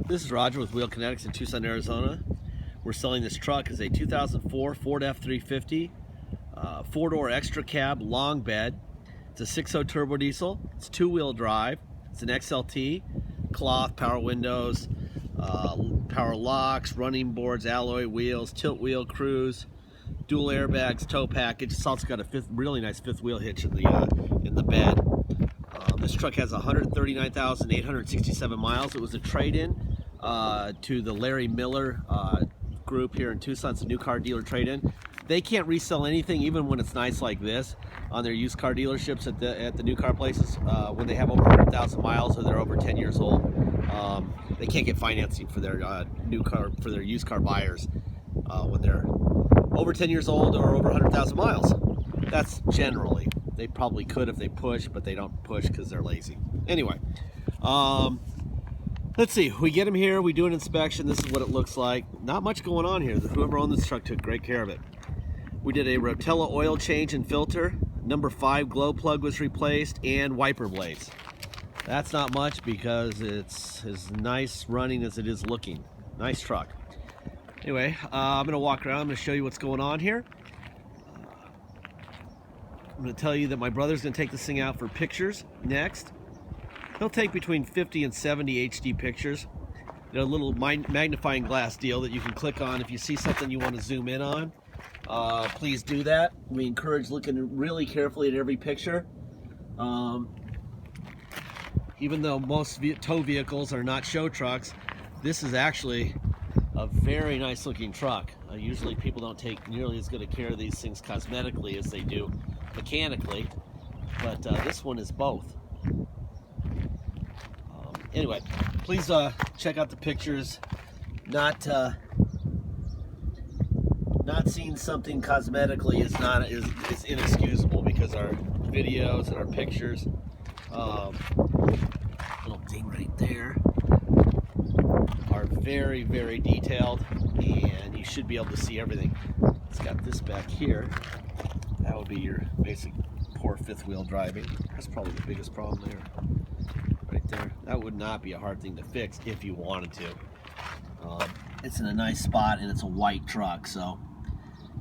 This is Roger with Wheel Kinetics in Tucson, Arizona. We're selling this truck as a 2004 Ford F350, four-door extra cab, long bed. It's a 6.0 turbo diesel. It's two-wheel drive. It's an XLT, cloth, power windows, power locks, running boards, alloy wheels, tilt wheel, cruise, dual airbags, tow package. It's also got a really nice fifth wheel hitch in the bed. This truck has 139,867 miles. It was a trade-in to the Larry Miller group here in Tucson. It's a new car dealer trade-in. They can't resell anything, even when it's nice like this, on their used car dealerships at the new car places. When they have over 100,000 miles or they're over 10 years old, they can't get financing for their used car buyers when they're over 10 years old or over 100,000 miles. That's generally. They probably could if they push, but they don't push because they're lazy. Anyway, let's see. We get them here. We do an inspection. This is what it looks like. Not much going on here. Whoever owned this truck took great care of it. We did a Rotella oil change and filter. Number 5 glow plug was replaced, and wiper blades. That's not much because it's as nice running as it is looking. Nice truck. Anyway, I'm going to walk around. I'm going to show you what's going on here. I'm going to tell you that my brother's going to take this thing out for pictures next. He'll take between 50 and 70 HD pictures. They're a little magnifying glass deal that you can click on if you see something you want to zoom in on. Please do that. We encourage looking really carefully at every picture. Even though most tow vehicles are not show trucks, this is actually a very nice looking truck. Usually people don't take nearly as good a care of these things cosmetically as they do mechanically, but this one is both. Anyway, please check out the pictures. Not seeing something cosmetically is inexcusable, because our videos and our pictures, little ding right there, are very, very detailed, and you should be able to see everything. It's got this back here. That would be your basic poor fifth wheel driving. That's probably the biggest problem there. Right there. That would not be a hard thing to fix if you wanted to. It's in a nice spot, and it's a white truck, so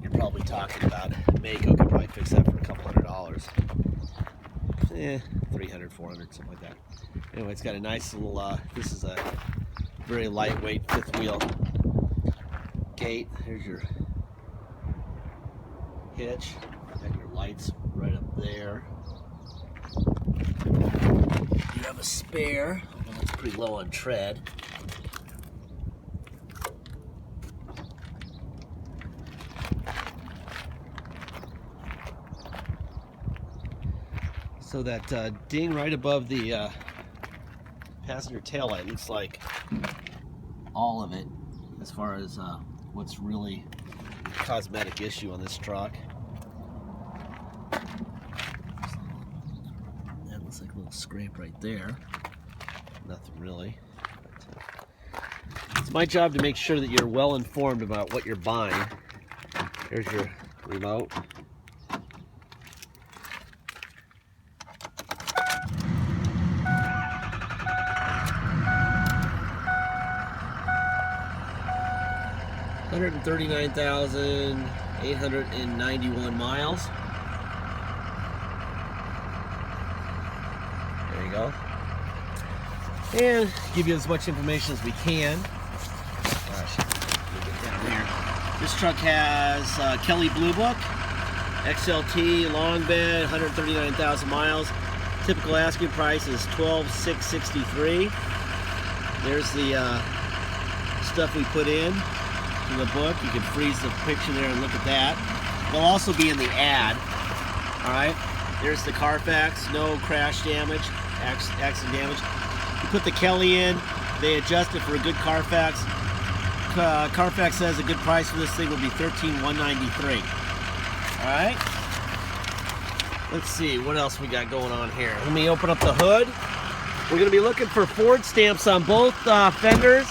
you're probably talking about Mako could probably fix that for a couple $100. 300, 400, something like that. Anyway, it's got a nice little, this is a very lightweight fifth wheel gate. Here's your hitch. Got your lights right up there. You have a spare, although it's pretty low on tread. So that ding right above the passenger taillight looks like all of it, as far as what's really a cosmetic issue on this truck. That looks like a little scrape right there. Nothing really. It's my job to make sure that you're well informed about what you're buying. Here's your remote. $139,891 miles. There you go. And give you as much information as we can. Gosh, let me get down here. This truck has Kelly Blue Book, XLT, long bed, 139,000 miles. Typical asking price is $12,663. There's the stuff we put in the book. You can freeze the picture there and look at that. They'll also be in the ad. Alright, there's the Carfax, no crash damage, accident damage. You put the Kelly in, they adjust it for a good Carfax. Carfax says a good price for this thing will be $13,193. Alright, let's see what else we got going on here. Let me open up the hood. We're going to be looking for Ford stamps on both fenders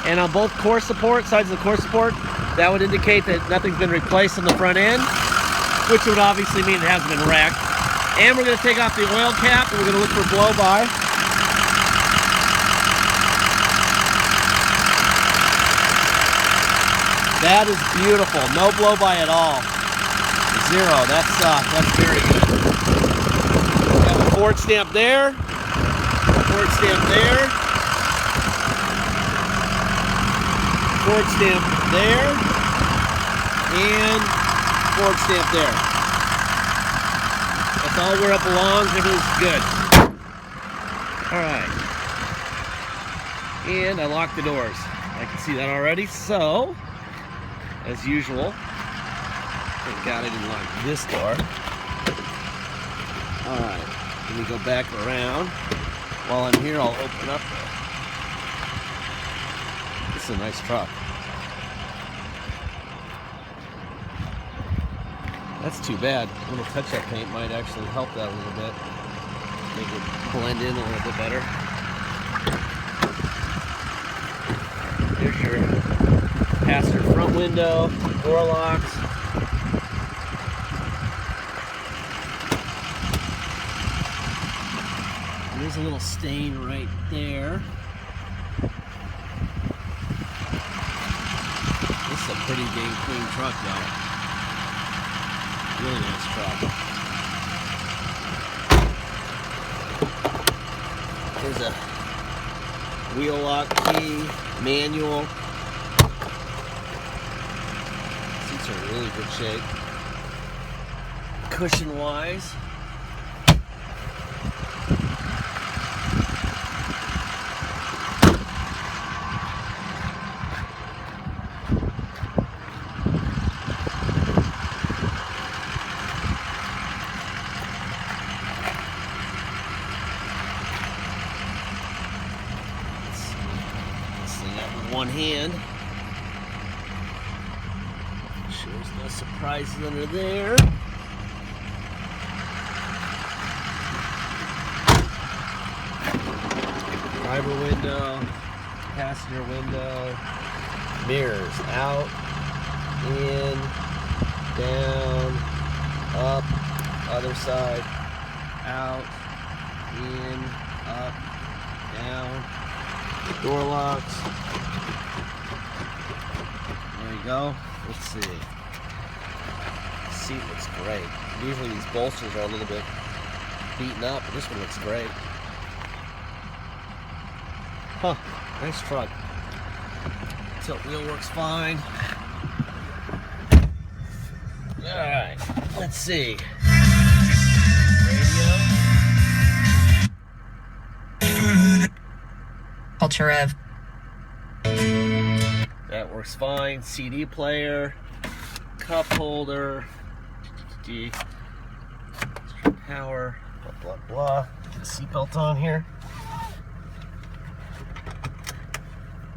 and on both core support, sides of the core support. That would indicate that nothing's been replaced on the front end, which would obviously mean it hasn't been wrecked. And we're going to take off the oil cap, and we're going to look for blow-by. That is beautiful. No blow by at all. Zero. That's very good. We have a Ford stamp there. Ford stamp there. Ford stamp there. And Ford stamp there. That's all where it belongs. Everything's good. Alright. And I locked the doors. I can see that already. So, as usual, thank God I didn't lock this door. Alright. Let me go back around. While I'm here, I'll open up. This is a nice truck. That's too bad. A little touch-up paint might actually help that a little bit. Make it blend in a little bit better. There's your passenger front window, door locks. There's a little stain right there. This is a pretty dang clean truck though. Really nice truck. There's a wheel lock key, manual. Seats are in really good shape. Cushion wise. One hand. Sure there's no surprises under there. Driver window, passenger window, mirrors out, in, down, up, other side, out, in, up, down, door locks. There you go. Let's see. The seat looks great. Usually these bolsters are a little bit beaten up, but this one looks great. Huh, nice truck. Tilt wheel works fine. Alright, let's see. Radio. Culture of. That works fine. CD player, cup holder, power, blah, blah, blah. Get the seatbelt on here.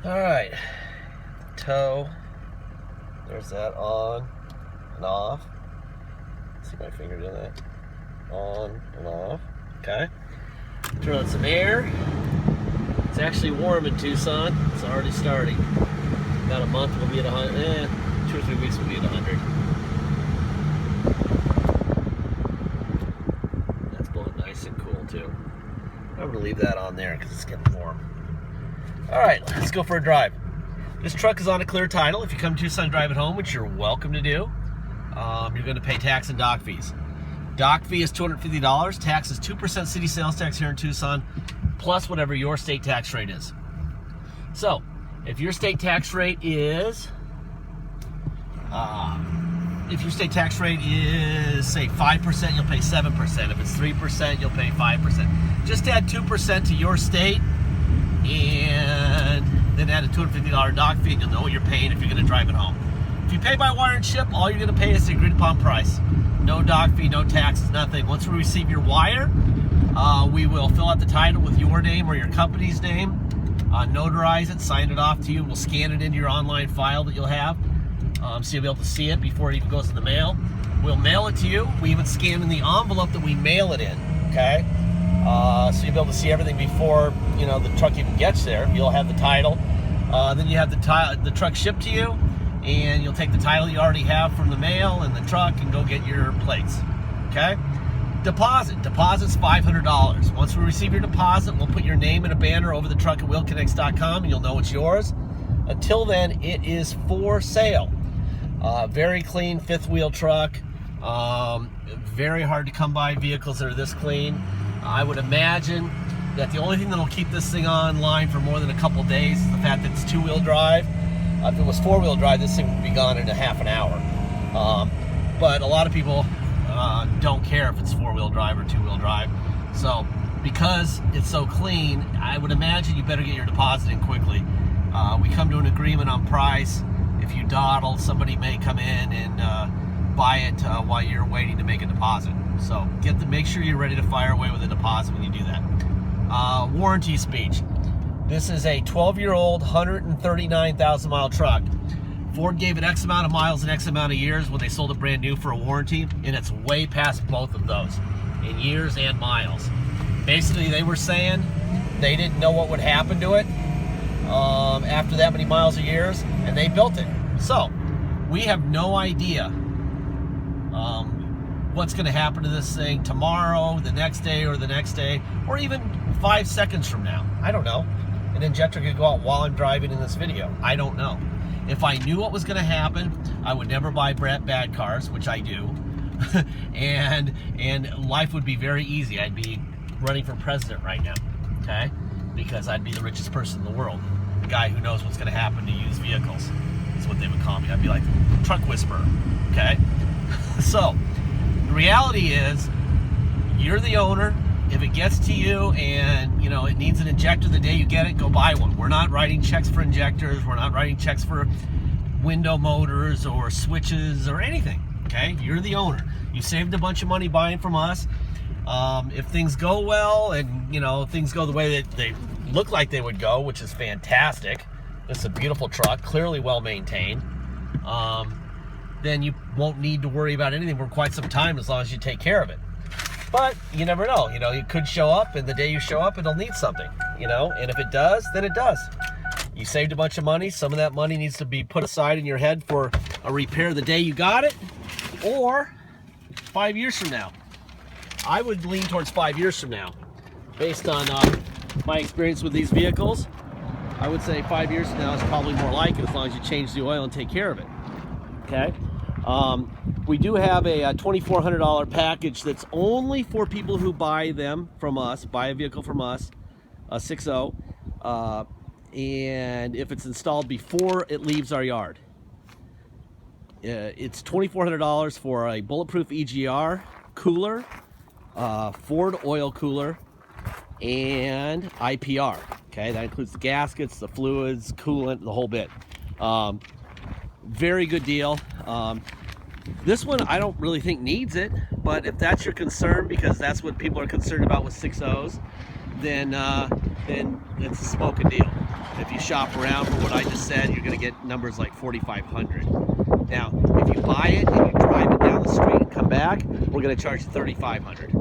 Alright. Tow. There's that on and off. See my finger doing that? On and off. Okay. Turn on some air. It's actually warm in Tucson. It's already starting. About a month we'll be at 100. 2 or 3 weeks we'll be at 100. That's blowing nice and cool too. I'm going to leave that on there because it's getting warm. Alright, let's go for a drive. This truck is on a clear title. If you come to Tucson, drive it home, which you're welcome to do. You're going to pay tax and dock fees. Dock fee is $250. Tax is 2% city sales tax here in Tucson, plus whatever your state tax rate is. So, if your state tax rate is, say 5%, you'll pay 7%. If it's 3%, you'll pay 5%. Just add 2% to your state, and then add a $250 dock fee, and you'll know what you're paying if you're going to drive it home. If you pay by wire and ship, all you're going to pay is the agreed upon price. No dock fee, no taxes, nothing. Once we receive your wire, we will fill out the title with your name or your company's name, notarize it, sign it off to you. We'll scan it into your online file that you'll have, so you'll be able to see it before it even goes in the mail. We'll mail it to you. We even scan in the envelope that we mail it in, okay? So you'll be able to see everything before, you know, the truck even gets there. You'll have the title. Then you have the truck shipped to you, and you'll take the title you already have from the mail and the truck and go get your plates, okay? Deposit's $500. Once we receive your deposit, we'll put your name in a banner over the truck at wheelkinetics.com, and you'll know it's yours. Until then, it is for sale. Very clean fifth wheel truck. Very hard to come by vehicles that are this clean. I would imagine that the only thing that will keep this thing online for more than a couple days is the fact that it's two-wheel drive. If it was four-wheel drive, this thing would be gone in a half an hour. But a lot of people don't care if it's four-wheel drive or two-wheel drive. So because it's so clean, I would imagine you better get your deposit in quickly. We come to an agreement on price. If you dawdle, somebody may come in and buy it while you're waiting to make a deposit. So make sure you're ready to fire away with a deposit when you do that. Warranty speech. This is a 12-year-old, 139,000 mile truck. Ford gave it X amount of miles and X amount of years when they sold it brand new for a warranty, and it's way past both of those in years and miles. Basically, they were saying they didn't know what would happen to it after that many miles or years, and they built it. So we have no idea what's going to happen to this thing tomorrow, the next day, or even 5 seconds from now. I don't know. An injector could go out while I'm driving in this video. I don't know. If I knew what was going to happen, I would never buy bad cars, which I do, and life would be very easy. I'd be running for president right now, okay? Because I'd be the richest person in the world. The guy who knows what's going to happen to used vehicles is what they would call me. I'd be like truck whisperer, okay? So the reality is, you're the owner. If it gets to you and it needs an injector the day you get it, go buy one. We're not writing checks for injectors. We're not writing checks for window motors or switches or anything. Okay, you're the owner. You saved a bunch of money buying from us. If things go well and things go the way that they look like they would go, which is fantastic. This is a beautiful truck, clearly well maintained. Then you won't need to worry about anything for quite some time as long as you take care of it. But you never know. It could show up, and the day you show up, it'll need something. And if it does, then it does. You saved a bunch of money. Some of that money needs to be put aside in your head for a repair the day you got it, or 5 years from now. I would lean towards 5 years from now, based on my experience with these vehicles. I would say 5 years from now is probably more like it, as long as you change the oil and take care of it. Okay. We do have a $2,400 package that's only for people who buy them from us, buy a vehicle from us, a 6.0, and if it's installed before it leaves our yard. It's $2,400 for a bulletproof EGR cooler, Ford oil cooler, and IPR. Okay, that includes the gaskets, the fluids, coolant, the whole bit. Very good deal. This one I don't really think needs it, but if that's your concern, because that's what people are concerned about with 6.0s, then it's a smoking deal. If you shop around for what I just said, you're going to get numbers like 4,500. Now, if you buy it and you drive it down the street and come back, we're going to charge you 3,500.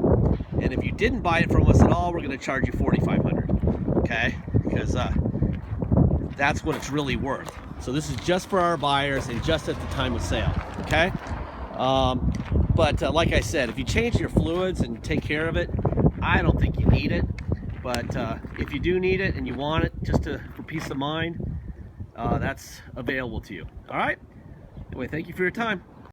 And if you didn't buy it from us at all, we're going to charge you 4,500. Okay? Because that's what it's really worth. So this is just for our buyers and just at the time of sale. Okay? But like I said, if you change your fluids and take care of it, I don't think you need it. But if you do need it and you want it just for peace of mind, that's available to you. All right? Anyway, thank you for your time.